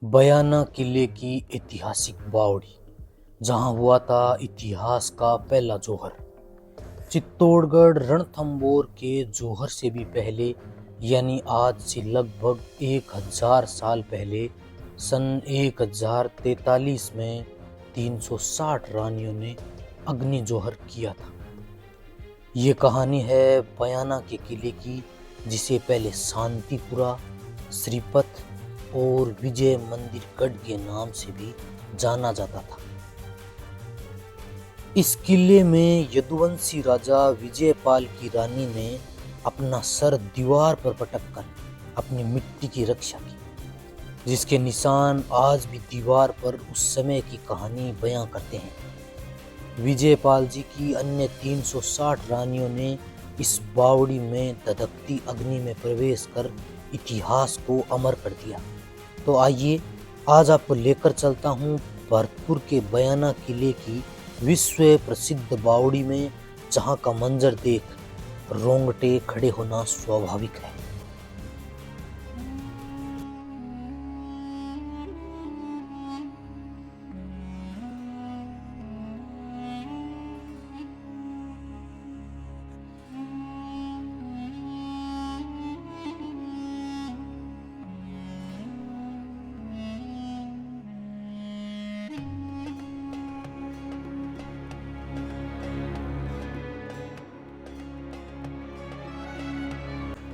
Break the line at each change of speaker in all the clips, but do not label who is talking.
बयाना किले की ऐतिहासिक बावड़ी, जहां हुआ था इतिहास का पहला जौहर। चित्तौड़गढ़ रणथंभौर के जौहर से भी पहले, यानी आज से लगभग 1000 साल पहले, सन 1043 में 360 रानियों ने अग्नि जौहर किया था। ये कहानी है बयाना के किले की, जिसे पहले शांतिपुरा, श्रीपत और विजय मंदिर गढ़ के नाम से भी जाना जाता था। इस किले में यदुवंशी राजा विजयपाल की रानी ने अपना सर दीवार पर पटककर अपनी मिट्टी की रक्षा की, जिसके निशान आज भी दीवार पर उस समय की कहानी बयां करते हैं। विजयपाल जी की अन्य 360 रानियों ने इस बावड़ी में धधकती अग्नि में प्रवेश कर इतिहास को अमर कर दिया। तो आइए आज आपको लेकर चलता हूँ भरतपुर के बयाना किले की विश्व प्रसिद्ध बावड़ी में, जहाँ का मंजर देख रोंगटे खड़े होना स्वाभाविक है।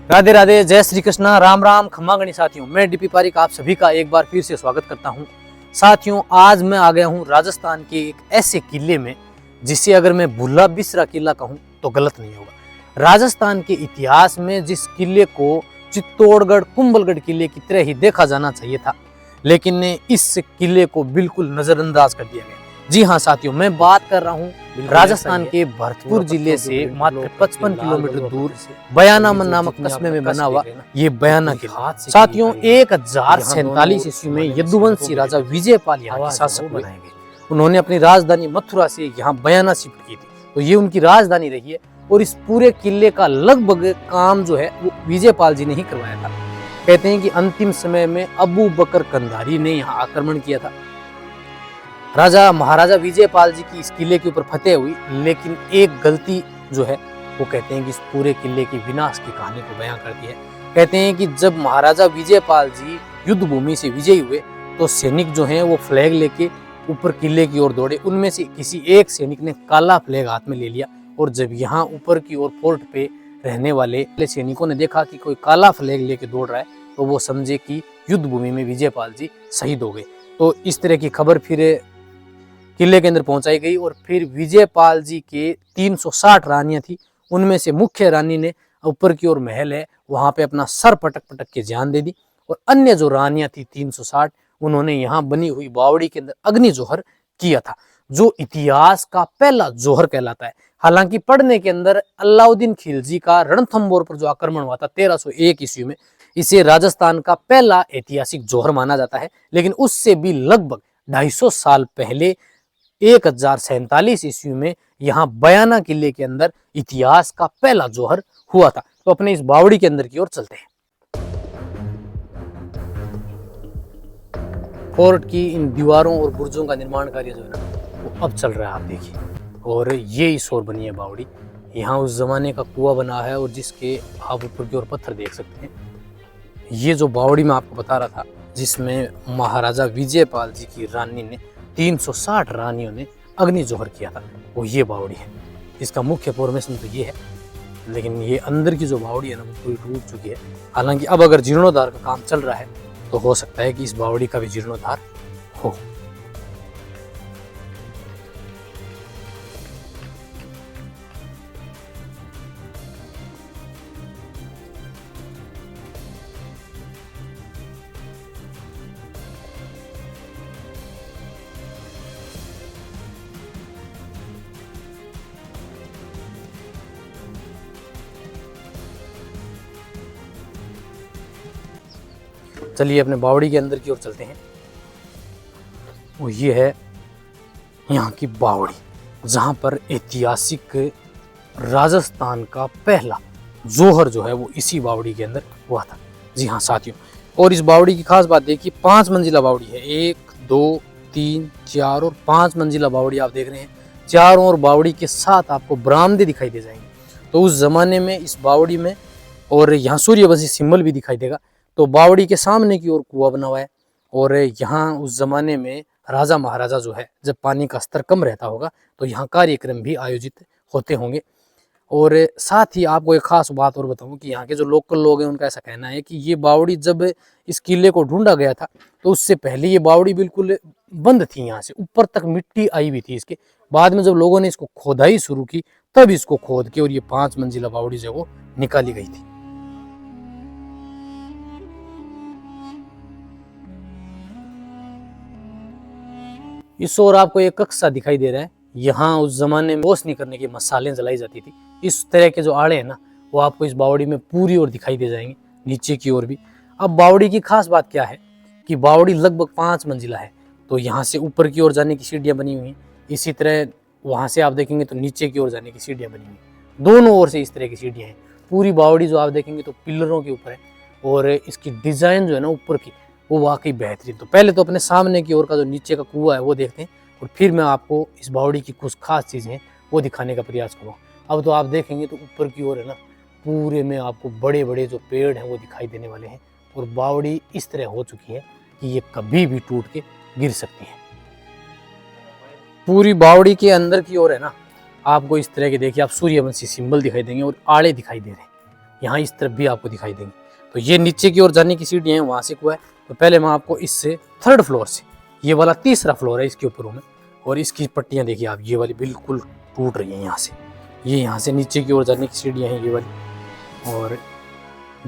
राधे राधे, जय श्री कृष्णा, राम राम, खम्मा गणी साथियों। मैं डीपी पारिक आप सभी का एक बार फिर से स्वागत करता हूं। साथियों, आज मैं आ गया हूं राजस्थान के एक ऐसे किले में जिसे अगर मैं भुल्ला बिसरा किला कहूं तो गलत नहीं होगा। राजस्थान के इतिहास में जिस किले को चित्तौड़गढ़ कुंभलगढ़ किले की तरह ही देखा जाना चाहिए था, लेकिन इस किले को बिल्कुल नजरअंदाज कर दिया गया। जी हाँ साथियों, मैं बात कर रहा हूँ राजस्थान के भरतपुर जिले से मात्र 55 किलोमीटर दूर बयाना नामक कस्बे में बना हुआ ये बयाना किला। साथियों, 1047 ईस्वी में यदुवंशी राजा विजयपाल यहाँ के शासक बनाए गए। उन्होंने अपनी राजधानी मथुरा से यहाँ बयाना शिफ्ट की थी, तो ये उनकी राजधानी रही है। और इस पूरे किले का लगभग काम जो है वो विजयपाल जी ने ही करवाया था। कहते हैं कि अंतिम समय में अबू बकर कंधारी ने यहाँ आक्रमण किया था। राजा महाराजा विजयपाल जी की इस किले के ऊपर फतेह हुई, लेकिन एक गलती जो है वो कहते हैं कि इस पूरे किले की विनाश की कहानी को बयां करती है। कहते हैं कि जब महाराजा विजयपाल जी युद्ध भूमि से विजयी हुए तो सैनिक जो हैं वो फ्लैग लेके ऊपर किले की ओर दौड़े। उनमें से किसी एक सैनिक ने काला फ्लैग हाथ में ले लिया, और जब यहाँ ऊपर की ओर फोर्ट पे रहने वाले सैनिकों ने देखा कि कोई काला फ्लैग लेके दौड़ रहा है, तो वो समझे कि युद्ध भूमि में विजयपाल जी शहीद हो गए। तो इस तरह की खबर फिर किले के अंदर पहुंचाई गई, और फिर विजयपाल जी के 360 रानियां थी। उनमें से मुख्य रानी ने ऊपर की ओर महल है वहां पे अपना सर पटक पटक के जान दे दी, और अन्य जो रानियां थी 360, उन्होंने यहाँ बनी हुई बावड़ी के अंदर अग्नि जौहर किया था, जो इतिहास का पहला जौहर कहलाता है। हालांकि पढ़ने के अंदर अलाउद्दीन खिलजी का रणथंभौर पर जो आक्रमण हुआ था 1301 ईस्वी में, इसे राजस्थान का पहला ऐतिहासिक जौहर माना जाता है। लेकिन उससे भी लगभग 250 साल पहले 1047 ईस्वी में यहाँ बयाना किले के अंदर इतिहास का पहला जौहर हुआ था। तो अपने इस बावड़ी के अंदर की ओर चलते हैं। फोर्ट की इन दीवारों और बुर्जों का निर्माण कार्य जो है ना वो अब चल रहा है, आप देखिए। और ये इस ओर बनी है बावड़ी। यहाँ उस जमाने का कुआं बना है, और जिसके आप ऊपर की ओर पत्थर देख सकते हैं। ये जो बावड़ी मैं आपको बता रहा था, जिसमें महाराजा विजयपाल जी की रानी ने 360 रानियों ने अग्नि जौहर किया था, वो ये बावड़ी है। इसका मुख्य फॉर्मेशन तो ये है, लेकिन ये अंदर की जो बावड़ी है ना वो पूरी टूट चुकी है। हालांकि अब अगर जीर्णोद्धार का काम चल रहा है तो हो सकता है कि इस बावड़ी का भी जीर्णोद्धार हो। चलिए अपने बावड़ी के अंदर की ओर चलते हैं। वो ये है यहाँ की बावड़ी, जहाँ पर ऐतिहासिक राजस्थान का पहला जौहर जो है वो इसी बावड़ी के अंदर हुआ था। जी हाँ साथियों, और इस बावड़ी की खास बात देखिए, 5 मंजिला बावड़ी है। 1 2 3 4 और 5 मंजिला बावड़ी आप देख रहे हैं। चारों ओर बावड़ी के साथ आपको बरामदे दिखाई दे जाएंगे। तो उस जमाने में इस बावड़ी में, और यहाँ सूर्यवंशी सिंबल भी दिखाई देगा। तो बावड़ी के सामने की ओर कुआं बना हुआ है, और यहाँ उस जमाने में राजा महाराजा जो है, जब पानी का स्तर कम रहता होगा तो यहाँ कार्यक्रम भी आयोजित होते होंगे। और साथ ही आपको एक खास बात और बताऊं कि यहाँ के जो लोकल लोग हैं उनका ऐसा कहना है कि ये बावड़ी जब इस किले को ढूंढा गया था तो उससे पहले ये बावड़ी बिल्कुल बंद थी, यहाँ से ऊपर तक मिट्टी आई हुई थी इसके। बाद में जब लोगों ने इसको खोदाई शुरू की तब इसको खोद के और ये 5 मंजिला बावड़ी जो है वो निकाली गई थी। इस ओर आपको एक कक्षा दिखाई दे रहा है। यहाँ उस जमाने में रोशनी करने की मसालें जलाई जाती थी। इस तरह के जो आड़े हैं ना, वो आपको इस बावड़ी में पूरी ओर दिखाई दे जाएंगे, नीचे की ओर भी। अब बावड़ी की खास बात क्या है कि बावड़ी लगभग 5 मंजिला है। तो यहाँ से ऊपर की ओर जाने की सीढ़ियाँ बनी हुई हैं। इसी तरह वहाँ से आप देखेंगे तो नीचे की ओर जाने की सीढ़ियाँ बनी हुई हैं। दोनों ओर से इस तरह की सीढ़ियाँ हैं। पूरी बावड़ी जो आप देखेंगे तो पिलरों के ऊपर है, और इसकी डिजाइन जो है ना ऊपर की, वो वाकई बेहतरीन। तो पहले तो अपने सामने की ओर का जो नीचे का कुआं है वो देखते हैं, और फिर मैं आपको इस बावड़ी की कुछ खास चीज़ें हैं वो दिखाने का प्रयास करूँगा। अब तो आप देखेंगे तो ऊपर की ओर है ना, पूरे में आपको बड़े बड़े जो पेड़ हैं वो दिखाई देने वाले हैं, और बावड़ी इस तरह हो चुकी है कि ये कभी भी टूट के गिर सकती है। पूरी बावड़ी के अंदर की ओर है ना, आपको इस तरह के देखिए आप सूर्यवंशी सिंबल दिखाई देंगे, और आड़े दिखाई दे रहे हैं। यहाँ इस तरफ भी आपको दिखाई देंगे। तो ये नीचे की ओर जाने की सीढ़ियाँ हैं, वहाँ से कुआं है। तो पहले मैं आपको इससे 3rd फ्लोर से, ये वाला 3रा फ्लोर है इसके ऊपर हूँ मैं, और इसकी पट्टियाँ देखिए आप, ये वाली बिल्कुल टूट रही हैं यहाँ से। ये यहाँ से नीचे की ओर जाने की सीढ़ियाँ हैं ये वाली, और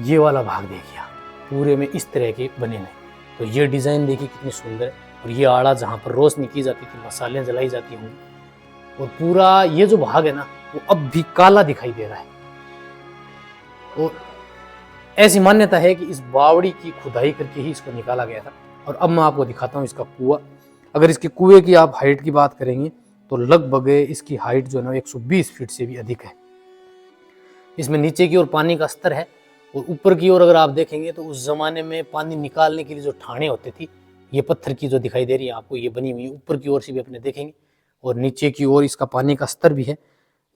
ये वाला भाग देखिए आप, पूरे में इस तरह के बने हैं। तो ये डिज़ाइन देखिए कितनी सुंदर है। और ये आड़ा जहाँ पर रोशनी की जाती थी, मसालें जलाई जाती होंगी, और पूरा ये जो भाग है ना वो अब भी काला दिखाई दे रहा है। और ऐसी मान्यता है कि इस बावड़ी की खुदाई करके ही इसको निकाला गया था। और अब मैं आपको दिखाता हूँ इसका कुआं। अगर इसके कुएं की आप हाइट की बात करेंगे तो लगभग इसकी हाइट जो है ना 120 फीट से भी अधिक है। इसमें नीचे की ओर पानी का स्तर है, और ऊपर की ओर अगर आप देखेंगे तो उस जमाने में पानी निकालने के लिए जो ठाणे होते थी, ये पत्थर की जो दिखाई दे रही है आपको, ये बनी हुई ऊपर की ओर से भी अपने देखेंगे। और नीचे की ओर इसका पानी का स्तर भी है,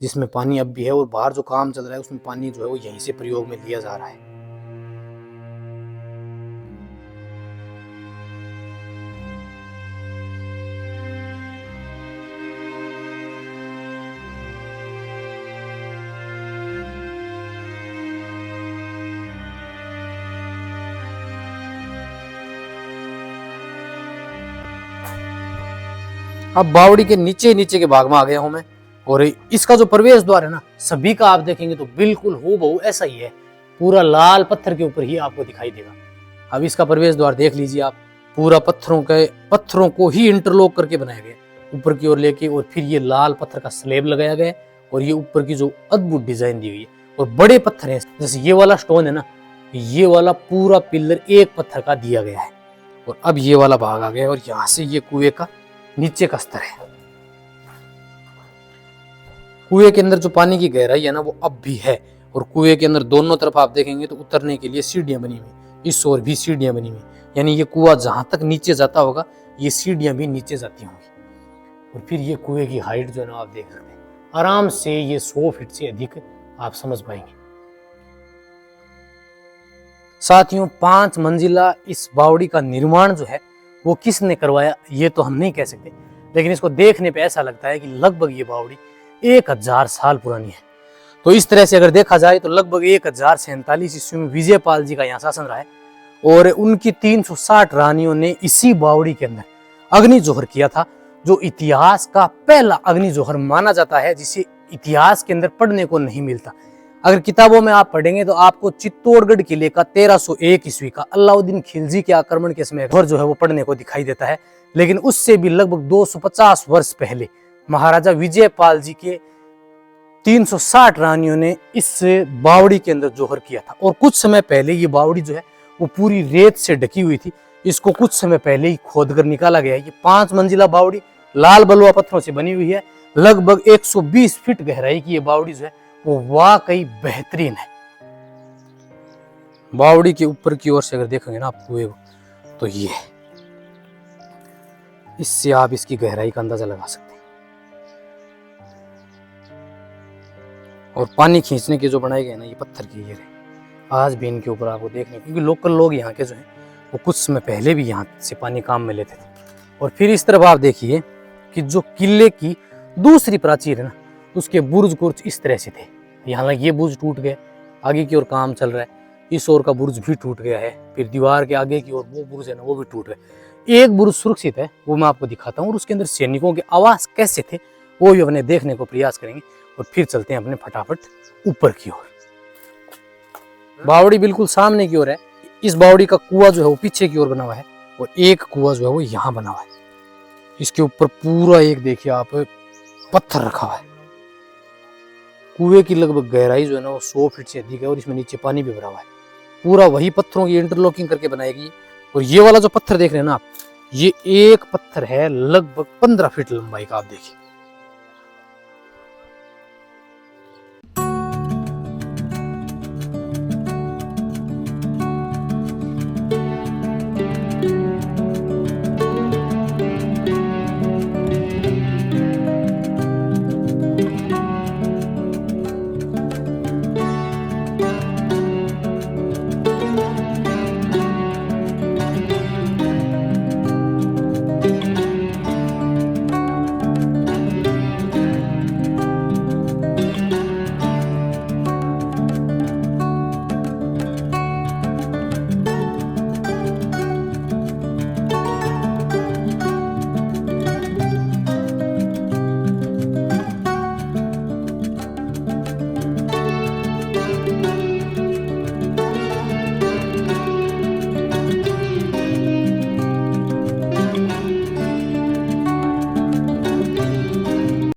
जिसमें पानी अब भी है, और बाहर जो काम चल रहा है उसमें पानी जो है वो यहीं से प्रयोग में लिया जा रहा है। अब बावड़ी के नीचे नीचे के भाग में आ गया हूं मैं, और इसका जो प्रवेश द्वार है ना, सभी का आप देखेंगे तो बिल्कुल हूबहू ऐसा ही है, पूरा लाल पत्थर के ऊपर ही आपको दिखाई देगा। अब इसका प्रवेश द्वार देख लीजिए आप, पूरा पत्थरों को ही इंटरलॉक करके बनाया गया, ऊपर की ओर लेके, और फिर ये लाल पत्थर का स्लैब लगाया गया, और ये ऊपर की जो अद्भुत डिजाइन दी हुई है, और बड़े पत्थर हैं, जैसे ये वाला स्टोन है ना, ये वाला पूरा पिलर एक पत्थर का दिया गया है। और अब ये वाला भाग आ गया, और यहाँ से ये कुएं का नीचे का स्तर है। कुएं के अंदर जो पानी की गहराई है ना वो अब भी है, और कुएं के अंदर दोनों तरफ आप देखेंगे तो उतरने के लिए सीढ़ियां बनी हुई, इस ओर भी सीढ़ियां बनी हुई, यानी ये कुआं जहां तक नीचे जाता होगा ये सीढ़ियां भी नीचे जाती होंगी। और फिर ये कुएं की हाइट जो है ना आप देख सकते हैं, आराम से ये 100 फीट से अधिक आप समझ पाएंगे। साथियों, 5 मंजिला इस बावड़ी का निर्माण जो है वो किसने करवाया ये तो हम नहीं कह सकते, लेकिन इसको देखने पे ऐसा लगता है कि लगभग ये बावड़ी 1000 साल पुरानी है। तो इस तरह से अगर देखा जाए तो लगभग 1047 ईस्वी में विजयपाल जी का यहाँ शासन रहा है, और उनकी 360 रानियों ने इसी बावड़ी के अंदर अग्नि जोहर किया था, जो इतिहास का पहला अग्नि जोहर माना जाता है, जिसे इतिहास के अंदर पढ़ने को नहीं मिलता। अगर किताबों में आप पढ़ेंगे तो आपको चित्तौड़गढ़ किले का 1301 ईस्वी का अलाउद्दीन खिलजी के आक्रमण के समय जोहर जो है वो पढ़ने को दिखाई देता है, लेकिन उससे भी लगभग 250 वर्ष पहले महाराजा विजयपाल जी के 360 रानियों ने इस बावड़ी के अंदर जोहर किया था। और कुछ समय पहले ये बावड़ी जो है वो पूरी रेत से ढकी हुई थी, इसको कुछ समय पहले ही खोद कर निकाला गया है। ये 5 मंजिला बावड़ी लाल बलुआ पत्थरों से बनी हुई है, लगभग 120 फीट गहराई की ये बावड़ी जो है वो वाकई बेहतरीन है। बावड़ी के ऊपर की ओर से अगर देखेंगे ना आप कुएं को, तो ये इससे आप इसकी गहराई का अंदाजा लगा सकते हैं। और पानी खींचने के जो बनाए गए ना ये पत्थर की ये आज भी इनके ऊपर आपको देखने, क्योंकि लोकल लोग यहाँ के जो हैं वो कुछ समय पहले भी यहाँ से पानी काम में लेते थे। और फिर इस तरफ आप देखिए कि जो किले की दूसरी प्राचीर है ना, उसके बुर्ज कुछ इस तरह से थे। यहाँ ये बुर्ज टूट गया, आगे की ओर काम चल रहा है, इस ओर का बुर्ज भी टूट गया है, फिर दीवार के आगे की ओर वो बुर्ज है ना वो भी टूट गया। एक बुर्ज सुरक्षित है, वो मैं आपको दिखाता हूँ, और उसके अंदर सैनिकों के आवास कैसे थे वो भी अपने देखने को प्रयास करेंगे। और फिर चलते हैं अपने फटाफट ऊपर की ओर। बावड़ी बिल्कुल सामने की ओर है। इस बावड़ी का कुआं जो है वो पीछे की ओर बना हुआ है, और एक कुआं जो है वो यहाँ बना हुआ है। इसके ऊपर पूरा एक देखिए आप पत्थर रखा हुआ है। कुएं की लगभग गहराई जो है ना वो 100 फीट से अधिक है, और इसमें नीचे पानी भी भरा हुआ है। पूरा वही पत्थरों की इंटरलॉकिंग करके बनाई गई है। और ये वाला जो पत्थर देख रहे हैं ना आप, ये एक पत्थर है लगभग 15 फीट लंबाई का। आप देखिए